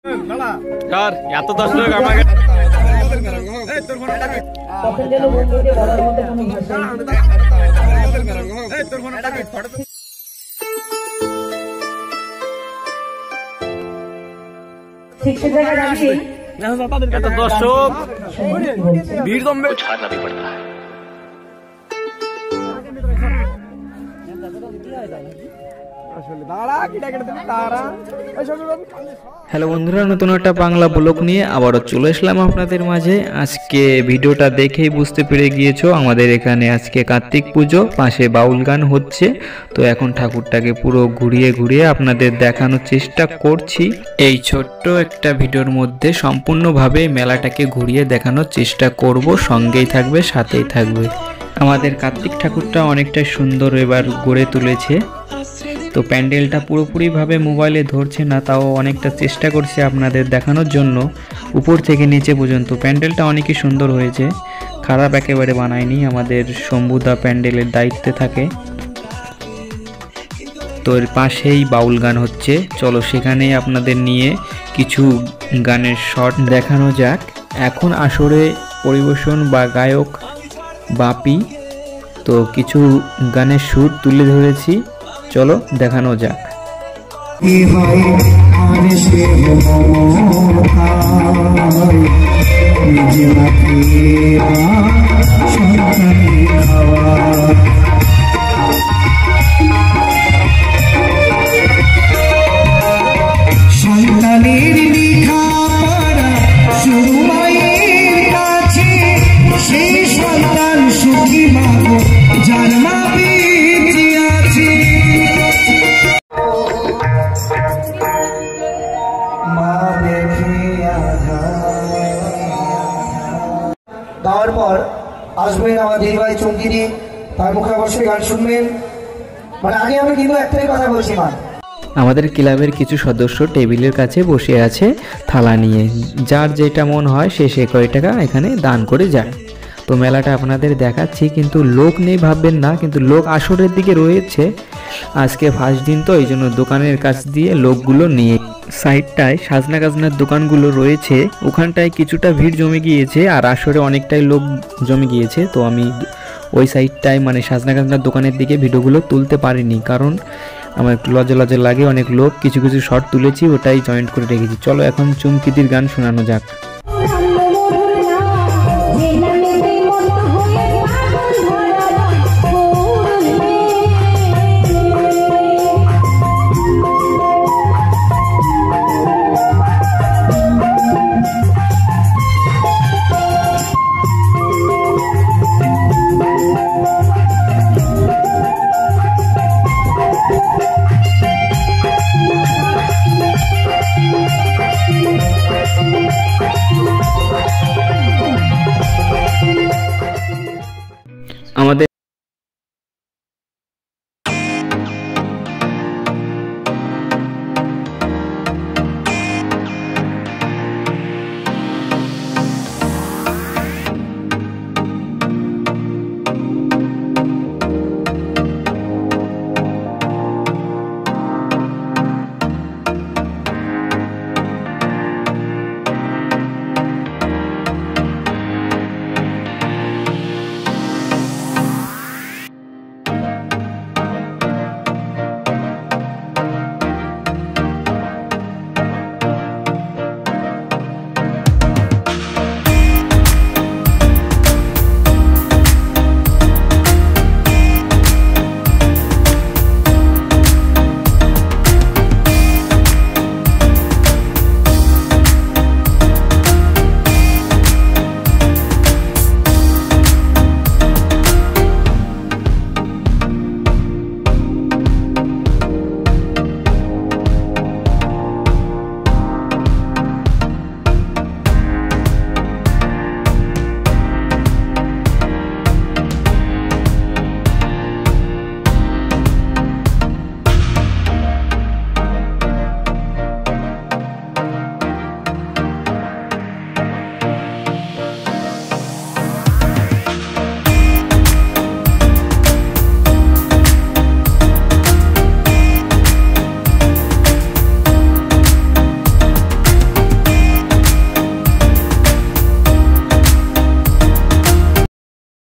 यार या तो 10 लोग আমাকে ठीक से जगह डालिए या तो 10 लोग भीड़ तो में छाड़ना भी पड़ता है। হ্যালো বন্ধুরা, নতুন একটা বাংলা ব্লগ নিয়ে আবারও চলে আসলাম আপনাদের মাঝে। আজকে ভিডিওটা দেখেই বুঝতে পেরে গিয়েছো আমাদের এখানে আজকে কার্তিক পুজো, পাশে বাউল গান হচ্ছে। তো এখন ঠাকুরটাকে পুরো ঘুরিয়ে ঘুরিয়ে আপনাদের দেখানোর চেষ্টা করছি। এই ছোট্ট একটা ভিডিওর মধ্যে সম্পূর্ণভাবে মেলাটাকে ঘুরিয়ে দেখানোর চেষ্টা করব। সঙ্গেই থাকবে, সাথেই থাকবে। আমাদের কার্তিক ঠাকুরটা অনেকটাই সুন্দর এবার গড়ে তুলেছে। তো প্যান্ডেলটা পুরোপুরিভাবে মোবাইলে ধরছে না, তাও অনেকটা চেষ্টা করছে আপনাদের দেখানোর জন্য। উপর থেকে নিচে পর্যন্ত প্যান্ডেলটা অনেকই সুন্দর হয়েছে, খারাপ একেবারে বানায়নি। আমাদের শম্ভুদা প্যান্ডেলের দায়িত্বে থাকে। তো এর পাশেই বাউল গান হচ্ছে, চলো সেখানেই আপনাদের নিয়ে কিছু গানের শট দেখানো যাক। এখন আসরে পরিবেশন বা গায়ক বাপি, তো কিছু গানের সুর তুলে ধরেছি, চলো দেখানো যাক। সন্তানের লেখাপড়া শুরু মায়ের কাছে, সেই সন্তান সুখী মাগো যার মা বেঁচে আছে। দেওয়ার পর আসবেন আমার দিদিভাই চুমকিদি, তার মুখে অবশ্যই গান শুনবেন। মানে আগে আমি কিন্তু একটাই কথা বলছি, মা আমাদের ক্লাবের কিছু সদস্য টেবিলের কাছে বসে আছে থালা নিয়ে, যার যেটা মন হয় সে কয় টাকা এখানে দান করে যায়। তো মেলাটা আপনাদের দেখাচ্ছি, কিন্তু লোক নেই ভাববেন না, কিন্তু লোক আসরের দিকে রয়েছে। আজকে ফার্স্ট দিন তো এই জন্য দোকানের কাছ দিয়ে লোকগুলো নিয়ে সাইডটায় সাজনা গাজনার দোকানগুলো রয়েছে, ওখানটায় কিছুটা ভিড় জমে গিয়েছে আর আসরে অনেকটাই লোক জমে গিয়েছে। তো আমি ওই সাইডটায় মানে সাজনা গাজনার দোকানের দিকে ভিডিওগুলো তুলতে পারিনি, কারণ আমার একটু লজ্জা লজ্জা লাগে। অনেক লোক কিছু কিছু শর্ট তুলেছি, ওটাই জয়েন্ট করে রেখেছি। চলো এখন চুমকিদির গান শোনানো যাক।